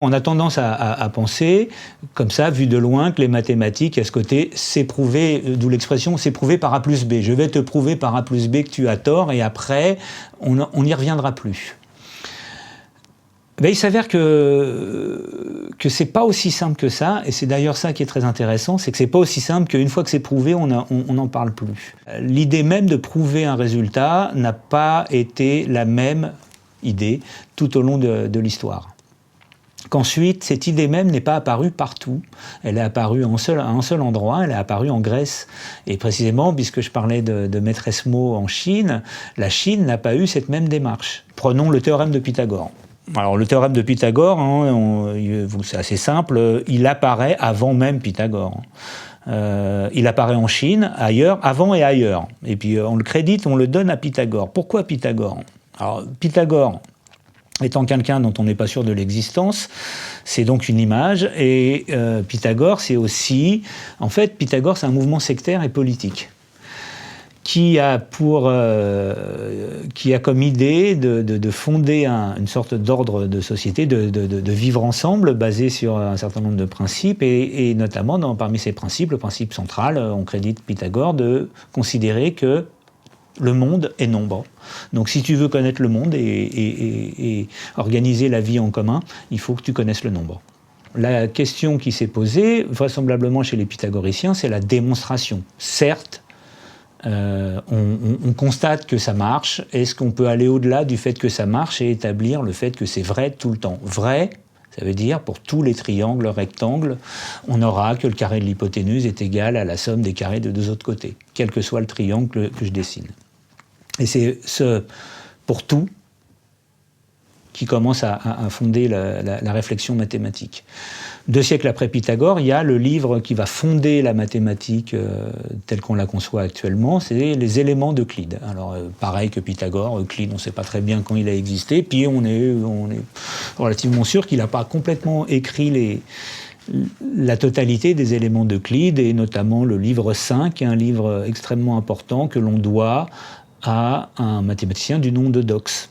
On a tendance à penser, comme ça, vu de loin, que les mathématiques, à ce côté, c'est prouvé, d'où l'expression c'est prouvé par A plus B. Je vais te prouver par A plus B que tu as tort, et après, on n'y reviendra plus. Ben, il s'avère que c'est pas aussi simple que ça, et c'est d'ailleurs ça qui est très intéressant, c'est que c'est pas aussi simple qu'une fois que c'est prouvé, on n'en parle plus. L'idée même de prouver un résultat n'a pas été la même idée tout au long de l'histoire. Qu'ensuite, cette idée même n'est pas apparue partout. Elle est apparue à un seul endroit, elle est apparue en Grèce. Et précisément, puisque je parlais de maîtresse mot en Chine, la Chine n'a pas eu cette même démarche. Prenons le théorème de Pythagore. Alors le théorème de Pythagore, c'est assez simple, il apparaît avant même Pythagore. Il apparaît en Chine, ailleurs, avant et ailleurs. Et puis on le crédite, on le donne à Pythagore. Pourquoi Pythagore? Alors Pythagore, étant quelqu'un dont on n'est pas sûr de l'existence, c'est donc une image, et Pythagore, c'est aussi... En fait, Pythagore, c'est un mouvement sectaire et politique, qui a comme idée de fonder une sorte d'ordre de société, de vivre ensemble, basé sur un certain nombre de principes, et notamment, parmi ces principes, le principe central, on crédite Pythagore de considérer que le monde est nombre. Donc si tu veux connaître le monde et organiser la vie en commun, il faut que tu connaisses le nombre. La question qui s'est posée, vraisemblablement chez les pythagoriciens, c'est la démonstration. Certes, on constate que ça marche. Est-ce qu'on peut aller au-delà du fait que ça marche et établir le fait que c'est vrai tout le temps? Vrai, ça veut dire, pour tous les triangles, rectangles, on aura que le carré de l'hypoténuse est égal à la somme des carrés de deux autres côtés, quel que soit le triangle que je dessine. Et c'est pour tout, qui commence à fonder la réflexion mathématique. 2 siècles après Pythagore, il y a le livre qui va fonder la mathématique telle qu'on la conçoit actuellement, c'est les éléments d'Euclide. Alors pareil que Pythagore, Euclide, on ne sait pas très bien quand il a existé, puis on est relativement sûr qu'il n'a pas complètement écrit la totalité des éléments d'Euclide, et notamment le livre 5, qui est un livre extrêmement important que l'on doit à un mathématicien du nom de Dox.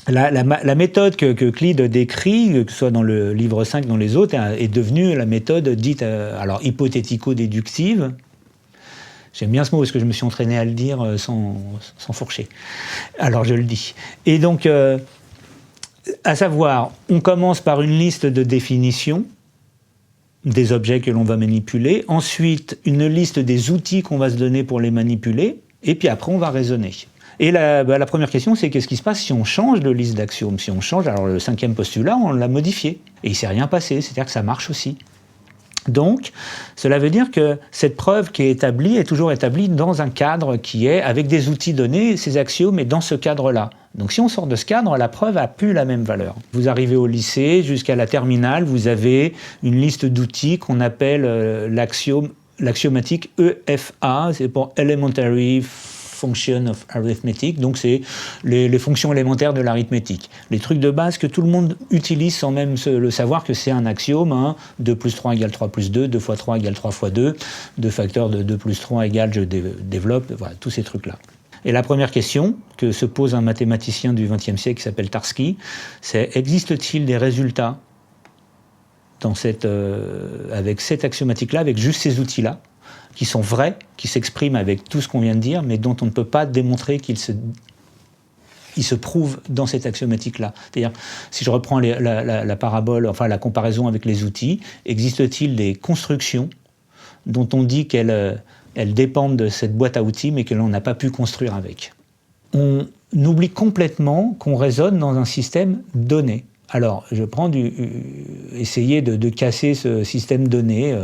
La méthode que Euclide décrit, que ce soit dans le livre 5, dans les autres, est devenue la méthode dite alors hypothético-déductive. J'aime bien ce mot parce que je me suis entraîné à le dire sans fourcher. Alors je le dis. Et donc, à savoir, on commence par une liste de définitions des objets que l'on va manipuler, ensuite une liste des outils qu'on va se donner pour les manipuler, et puis après on va raisonner. Et la première question, c'est qu'est-ce qui se passe si on change de liste d'axiomes? Si on change, alors le 5e postulat, on l'a modifié. Et il ne s'est rien passé, c'est-à-dire que ça marche aussi. Donc, cela veut dire que cette preuve qui est établie est toujours établie dans un cadre qui est, avec des outils donnés, ces axiomes, et dans ce cadre-là. Donc si on sort de ce cadre, la preuve n'a plus la même valeur. Vous arrivez au lycée, jusqu'à la terminale, vous avez une liste d'outils qu'on appelle l'axiomatique EFA, c'est pour Elementary Function of Arithmetic, donc c'est les fonctions élémentaires de l'arithmétique. Les trucs de base que tout le monde utilise sans même le savoir que c'est un axiome, hein, 2 plus 3 égale 3 plus 2, 2 fois 3 égale 3 fois 2, 2 facteurs de 2 plus 3 égale, je développe, voilà, tous ces trucs-là. Et la première question que se pose un mathématicien du XXe siècle qui s'appelle Tarski, c'est existe-t-il des résultats avec cette axiomatique-là, avec juste ces outils-là, qui sont vrais, qui s'expriment avec tout ce qu'on vient de dire, mais dont on ne peut pas démontrer qu'ils se prouvent dans cette axiomatique-là. C'est-à-dire, si je reprends la parabole, enfin la comparaison avec les outils, existe-t-il des constructions dont on dit qu'elles dépendent de cette boîte à outils, mais que l'on n'a pas pu construire avec? On oublie complètement qu'on raisonne dans un système donné. Alors, je prends essayer de casser ce système donné.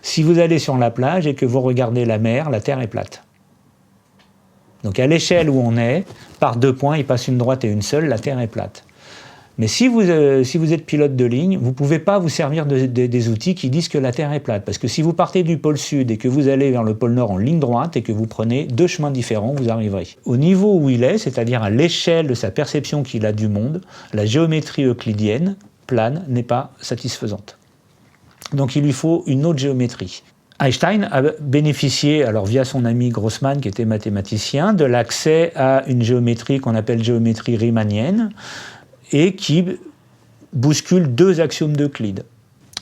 Si vous allez sur la plage et que vous regardez la mer, la Terre est plate. Donc à l'échelle où on est, par 2 points, il passe une droite et une seule, la Terre est plate. Mais si vous êtes pilote de ligne, vous ne pouvez pas vous servir des outils qui disent que la Terre est plate. Parce que si vous partez du pôle sud et que vous allez vers le pôle nord en ligne droite et que vous prenez 2 chemins différents, vous arriverez. Au niveau où il est, c'est-à-dire à l'échelle de sa perception qu'il a du monde, la géométrie euclidienne, plane, n'est pas satisfaisante. Donc il lui faut une autre géométrie. Einstein a bénéficié, alors via son ami Grossman, qui était mathématicien, de l'accès à une géométrie qu'on appelle géométrie riemannienne, et qui bouscule 2 axiomes d'Euclide.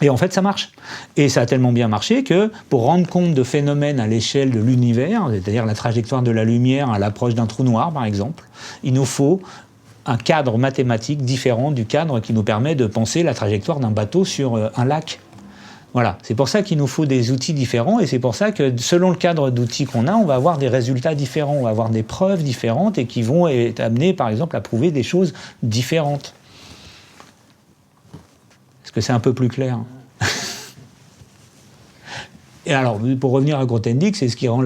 Et en fait, ça marche. Et ça a tellement bien marché que, pour rendre compte de phénomènes à l'échelle de l'univers, c'est-à-dire la trajectoire de la lumière à l'approche d'un trou noir, par exemple, il nous faut un cadre mathématique différent du cadre qui nous permet de penser la trajectoire d'un bateau sur un lac. Voilà, c'est pour ça qu'il nous faut des outils différents, et c'est pour ça que, selon le cadre d'outils qu'on a, on va avoir des résultats différents, on va avoir des preuves différentes, et qui vont être amenées, par exemple, à prouver des choses différentes. Est-ce que c'est un peu plus clair ? Et alors, pour revenir à Grothendieck, c'est ce qui rend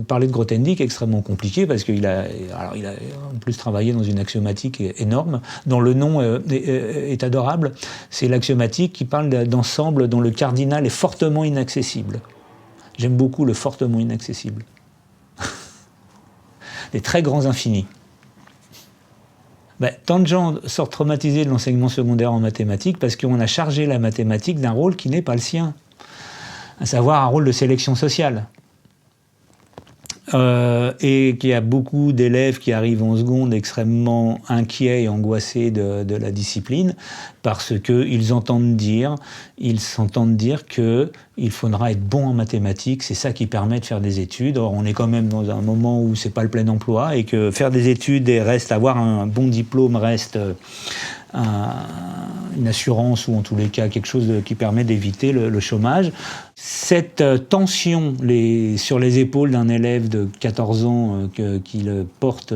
parler de Grothendieck extrêmement compliqué, parce qu'il a en plus travaillé dans une axiomatique énorme, dont le nom est adorable. C'est l'axiomatique qui parle d'ensemble dont le cardinal est fortement inaccessible. J'aime beaucoup le fortement inaccessible. Les très grands infinis. Tant de gens sortent traumatisés de l'enseignement secondaire en mathématiques parce qu'on a chargé la mathématique d'un rôle qui n'est pas le sien, à savoir un rôle de sélection sociale. Et qu'il y a beaucoup d'élèves qui arrivent en seconde extrêmement inquiets et angoissés de la discipline parce qu'ils s'entendent dire qu'il faudra être bon en mathématiques, c'est ça qui permet de faire des études. Or, on est quand même dans un moment où c'est pas le plein emploi et que faire des études et avoir un bon diplôme reste une assurance ou en tous les cas quelque chose qui permet d'éviter le chômage. Cette tension sur les épaules d'un élève de 14 ans qu'il porte,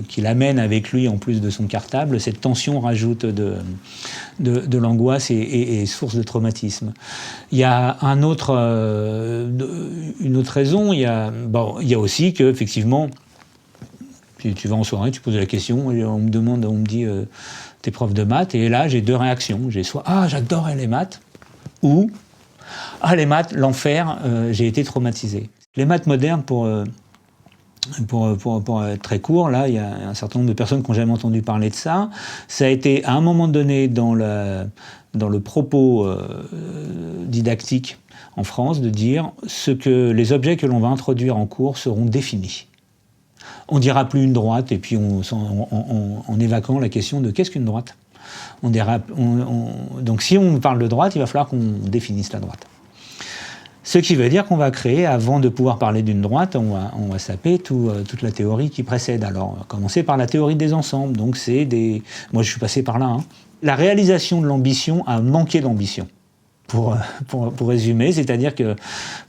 qu'il amène avec lui en plus de son cartable, cette tension rajoute de l'angoisse et source de traumatisme. Il y a une autre raison, il y a aussi qu'effectivement, tu vas en soirée, tu poses la question, et on me dit t'es prof de maths, et là j'ai 2 réactions. J'ai soit j'adorais les maths, ou les maths, l'enfer, j'ai été traumatisé. Les maths modernes, pour être très court, là, il y a un certain nombre de personnes qui n'ont jamais entendu parler de ça. Ça a été, à un moment donné, dans le propos didactique en France, de dire les objets que l'on va introduire en cours seront définis. On ne dira plus une droite, et puis en évacuant la question de qu'est-ce qu'une droite. Donc si on parle de droite, il va falloir qu'on définisse la droite. Ce qui veut dire qu'on va créer, avant de pouvoir parler d'une droite, on va saper toute la théorie qui précède. Alors, on va commencer par la théorie des ensembles. Donc moi je suis passé par là. La réalisation de l'ambition a manqué d'ambition. Pour résumer, c'est-à-dire que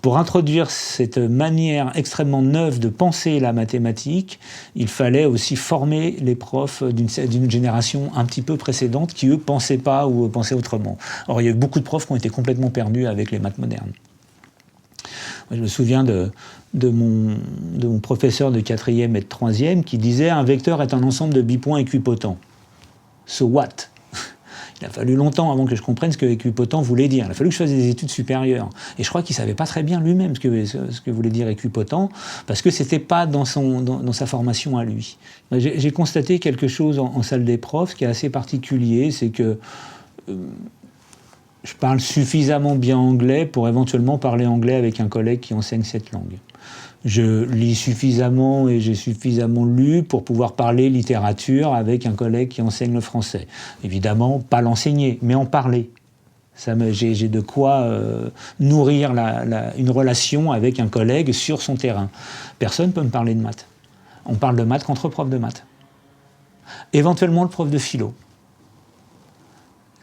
pour introduire cette manière extrêmement neuve de penser la mathématique, il fallait aussi former les profs d'une génération un petit peu précédente qui, eux, pensaient pas ou pensaient autrement. Or, il y a eu beaucoup de profs qui ont été complètement perdus avec les maths modernes. Moi, je me souviens de mon professeur de 4e et de 3e qui disait « Un vecteur est un ensemble de bipoints équipotents ». So what ? Il a fallu longtemps avant que je comprenne ce que équipotent voulait dire. Il a fallu que je fasse des études supérieures. Et je crois qu'il ne savait pas très bien lui-même ce que voulait dire équipotent, parce que ce n'était pas dans sa formation à lui. J'ai constaté quelque chose en salle des profs qui est assez particulier, c'est que je parle suffisamment bien anglais pour éventuellement parler anglais avec un collègue qui enseigne cette langue. Je lis suffisamment et j'ai suffisamment lu pour pouvoir parler littérature avec un collègue qui enseigne le français. Évidemment, pas l'enseigner, mais en parler. J'ai de quoi nourrir une relation avec un collègue sur son terrain. Personne ne peut me parler de maths. On parle de maths qu'entre profs de maths. Éventuellement le prof de philo,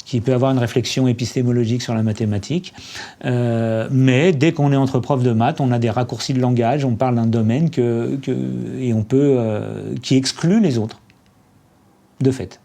qui peut avoir une réflexion épistémologique sur la mathématique. Mais dès qu'on est entre profs de maths, on a des raccourcis de langage, on parle d'un domaine qui exclut les autres, de fait.